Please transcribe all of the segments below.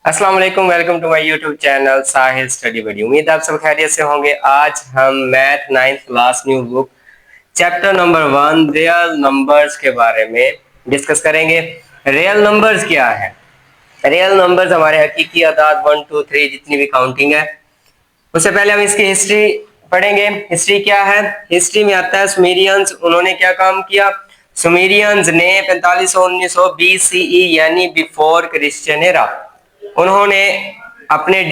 अस्सलाम वालेकुम, welcome to my YouTube channel Sahil study buddy. उम्मीद आप सब खैरियत से होंगे। आज हम math 9th class new book chapter number 1 real numbers के बारे में डिस्कस करेंगे। रियल नंबर्स क्या है? रियल नंबर्स हमारे हकीकी अदाद 1 2 3 जितनी भी काउंटिंग है। उससे पहले हम इसकी हिस्ट्री पढ़ेंगे। हिस्ट्री क्या है? हिस्ट्री में आता है सुमेरियंस, उन्होंने क्या काम किया। सुमेरियंस ने 4500-1900 BCE यानी बिफोर क्रिश्चियन एरा, उन्होंने अपने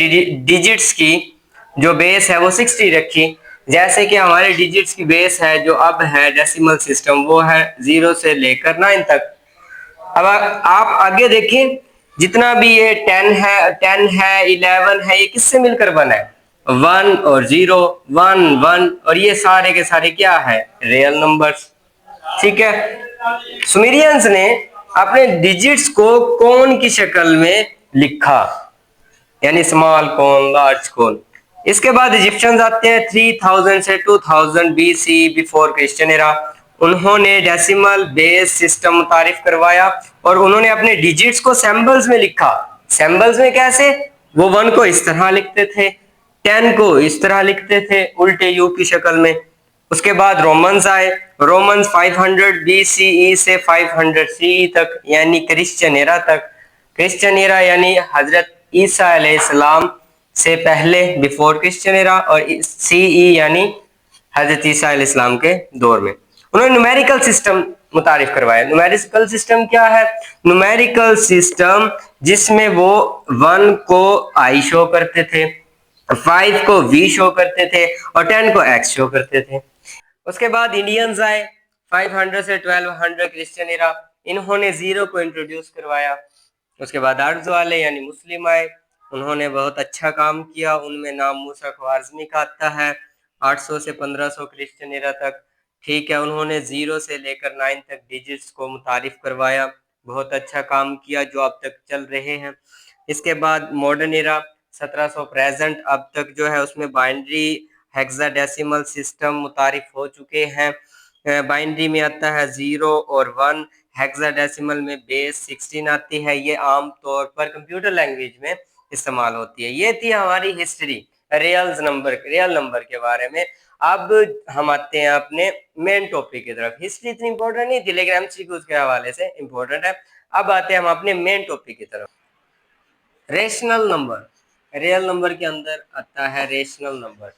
डिजिट्स की जो बेस है वो 60 रखी। जैसे कि हमारे डिजिट्स की बेस है जो अब है डेसिमल सिस्टम, वो है 0 से लेकर 9 तक। अब आप आगे देखें, जितना भी ये 10 है 11 है, ये किससे मिलकर बना है? 1 और 0, 1 1, और ये सारे के सारे क्या है? Real numbers. ठीक है। सुमेरियंस ने अपने डिजिट्स को कौन की शक्ल में लिखा, यानी स्मॉल कौन, लार्ज कौन। इसके बाद इजिप्शियंस आते हैं 3000 से 2000 BC बिफोर क्रिश्चियन एरा। उन्होंने डेसिमल बेस सिस्टम तारीफ करवाया और उन्होंने अपने डिजिट्स को सिंबल्स में लिखा। सिंबल्स में कैसे? वो 1 को इस तरह लिखते थे, 10 को इस तरह लिखते थे, उल्टे यू की शक्ल में। उसके बाद रोमन्स आए। रोमन्स 500 BCE से 500 CE तक, यानी क्रिश्चियन एरा तक। क्रिश्चियन एरा यानी हजरत ईसा अलैहिस्सलाम से पहले, बिफोर क्रिश्चियन एरा, और CE यानी हजरत ईसा अलैहिस्सलाम के दौर में। उन्होंने न्यूमेरिकल सिस्टम मुतारिफ करवाया। न्यूमेरिकल सिस्टम क्या है? न्यूमेरिकल सिस्टम जिसमें वो 1 को आई शो करते थे, 5 को V शो करते थे और 10 को X शो करते थे। उसके बाद इंडियंस आए 500 से 1200 क्रिश्चियन एरा, इन्होंने 0 को इंट्रोड्यूस करवाया। उसके बाद अर्ज वाले यानी मुस्लिम आए, उन्होंने बहुत अच्छा काम किया। उनमें नाम मूसा ख्वारिज़मी का आता है 800 से 1500 क्रिश्चियन एरा तक। ठीक है, उन्होंने 0 से लेकर 9 तक डिजिट्स को मुतारिफ करवाया, बहुत अच्छा काम किया जो अब तक चल रहे हैं। इसके बाद मॉडर्न एरा 1700 प्रेजेंट अब तक जो है उसमें बाइनरी हेक्साडेसिमल सिस्टम मुतारिफ हो चुके हैं। बाइनरी में आता है 0 और 1, हेक्साडेसिमल में बेस 16 आती है। ये आम तौर पर कंप्यूटर लैंग्वेज में इस्तेमाल होती है। ये थी हमारी हिस्ट्री रियल नंबर के बारे में। अब हम आते हैं अपने मेन टॉपिक की तरफ। हिस्ट्री इतनी इंपॉर्टेंट नहीं थी, लेकिन एमसीक्यूज के हवाले से इंपॉर्टेंट है। अब आते हैं हम अपने मेन टॉपिक की तरफ। रेशनल नंबर, रियल नंबर के अंदर आता है रेशनल नंबर।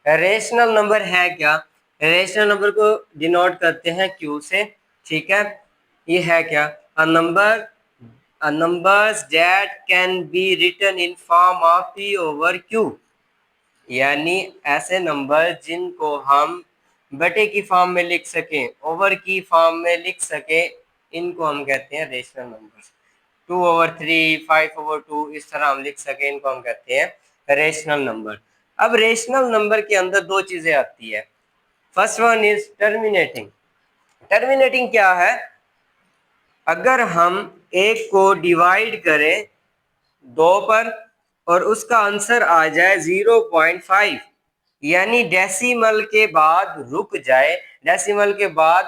रेशनल नंबर है क्या? रेशनल नंबर को डिनोट करते हैं क्यू से। ठीक है, ये है क्या? A numbers that can be written in form of p over q, यानी ऐसे नंबर जिनको हम बटे की फॉर्म में लिख सकें, ओवर की फॉर्म में लिख सकें, इनको हम कहते हैं रेशनल नंबर। 2/3, 5/2, इस तरह हम लिख सकें, इनको हम कहते हैं रेशनल नंबर। अब रेशनल नंबर के अंदर दो चीजें आती है। First one is terminating. Terminating क्या है? अगर हम एक को डिवाइड करें 2 पर और उसका आंसर आ जाए 0.5, यानी डेसिमल के बाद रुक जाए, डेसिमल के बाद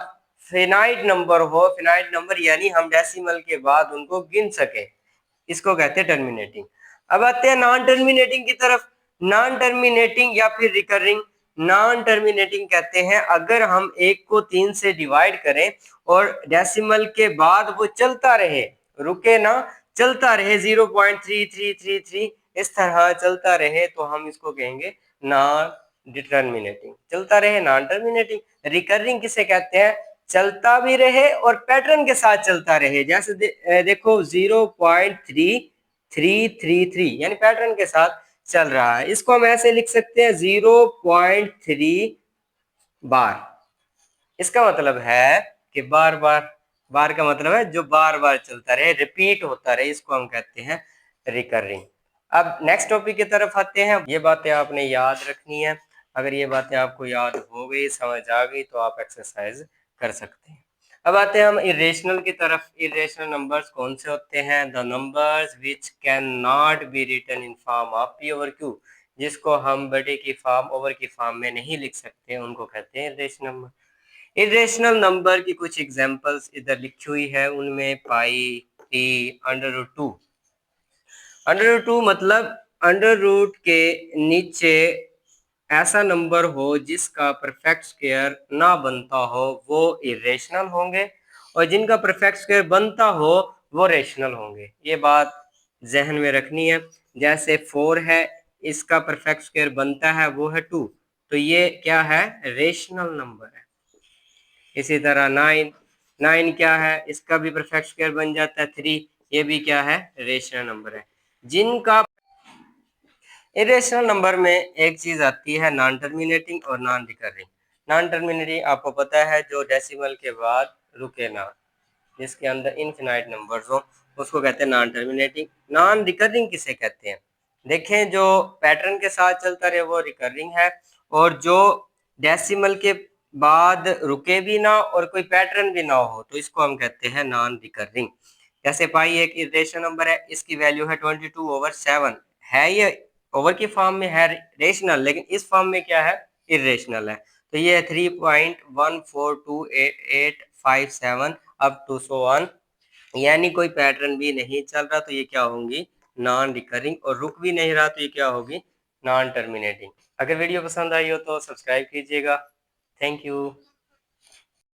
फिनाइट नंबर हो, फिनाइट नंबर यानी हम डेसिमल के बाद उनको गिन सके, इसको कहते हैं टर्मिनेटिंग। अब आते हैं नॉन टर्मिनेटिंग की तरफ। नॉन टर्मिनेटिंग या फिर रिकरिंग। नॉन टर्मिनेटिंग कहते हैं अगर हम एक को 3 से डिवाइड करें और डेसिमल के बाद वो चलता रहे, रुके ना, चलता रहे 0.3333, इस तरह चलता रहे, तो हम इसको कहेंगे नॉन डिटर्मिनेटिंग। चलता रहे, नॉन टर्मिनेटिंग। रिकरिंग किसे कहते हैं? चलता भी रहे और पैटर्न के साथ चलता रहे। जैसे देखो 0.3333, यानी पैटर्न के साथ चल रहा है। इसको हम ऐसे लिख सकते हैं 0.3 बार। इसका मतलब है कि बार बार, बार का मतलब है जो बार बार चलता रहे, रिपीट होता रहे, इसको हम कहते हैं रिकरिंग। अब नेक्स्ट टॉपिक की तरफ आते हैं। ये बातें आपने याद रखनी है। अगर ये बातें आपको याद हो गई, समझ आ गई, तो आप एक्सरसाइज कर सकते हैं। अब आते हैं हम इरेशनल की तरफ। इरेशनल नंबर्स कौन से होते हैं? The numbers which can not be written in form of p over q, जिसको हम बटे की फॉर्म, ओवर की फॉर्म में नहीं लिख सकते, उनको कहते हैं इरेशनल नंबर। इरेशनल नंबर की कुछ एग्जांपल्स इधर लिखी हुई है, उनमें pi, T, under root 2। Under root 2 मतलब अंडर रूट के नीचे ऐसा नंबर हो जिसका परफेक्ट स्क्वायर ना बनता हो वो इरेशनल होंगे, और जिनका परफेक्ट स्क्वायर बनता हो वो रेशनल होंगे। ये बात जहन में रखनी है। जैसे 4 है, इसका परफेक्ट स्क्वायर बनता है वो है 2, तो ये क्या है, रेशनल नंबर है। इसी तरह 9 क्या है, इसका भी परफेक्ट स्क्वायर बन जाता है 3, ये भी क्या है, रेशनल नंबर है। जिनका इरेशनल नंबर में एक चीज आती है नॉन टर्मिनेटिंग और नॉन रिकरिंग। नॉन टर्मिनेटिंग आपको पता है जो डेसिमल के बाद रुके ना, जिसके अंदर इनफिनाइट नंबर्स हो, उसको कहते हैं नॉन टर्मिनेटिंग। नॉन रिकरिंग किसे कहते हैं, देखें जो पैटर्न के साथ चलता रहे वो रिकरिंग है, और जो डेसिमल के बाद रुके भी ना और कोई पैटर्न भी ना हो तो इसको हम कहते हैं नॉन रिकरिंग। जैसे पाई एक इरेशनल नंबर है, इसकी वैल्यू है 22/7, है ये ओवर की फॉर्म में है रेशनल, लेकिन इस फॉर्म में क्या है, इरेशनल है। तो ये 3.142887 अप टू सो ऑन, यानी कोई पैटर्न भी नहीं चल रहा तो ये क्या होंगी, नॉन रिकरिंग, और रुक भी नहीं रहा तो ये क्या होगी, नॉन टर्मिनेटिंग। अगर वीडियो पसंद आई हो तो सब्सक्राइब कीजिएगा। Thank you.